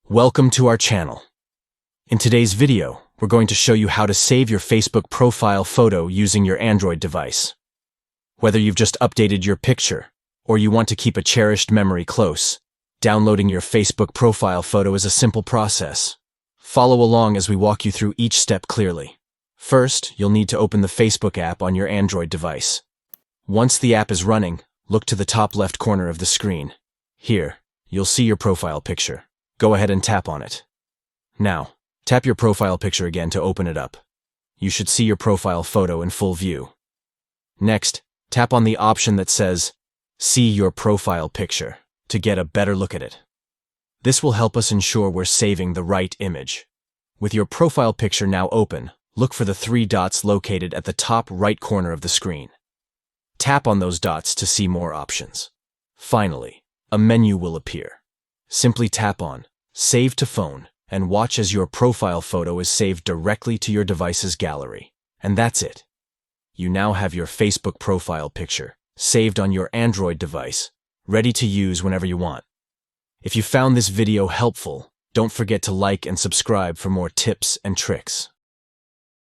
Welcome to our channel. In today's video, we're going to show you how to save your Facebook profile photo using your Android device. Whether you've just updated your picture, or you want to keep a cherished memory close, downloading your Facebook profile photo is a simple process. Follow along as we walk you through each step clearly. First, you'll need to open the Facebook app on your Android device. Once the app is running, look to the top left corner of the screen. Here, you'll see your profile picture. Go ahead and tap on it. Now, tap your profile picture again to open it up. You should see your profile photo in full view. Next, tap on the option that says, See Your Profile Picture, to get a better look at it. This will help us ensure we're saving the right image. With your profile picture now open, look for the three dots located at the top right corner of the screen. Tap on those dots to see more options. Finally, a menu will appear. Simply tap on Save to Phone and watch as your profile photo is saved directly to your device's gallery. And that's it. You now have your Facebook profile picture saved on your Android device, ready to use whenever you want. If you found this video helpful, don't forget to like and subscribe for more tips and tricks.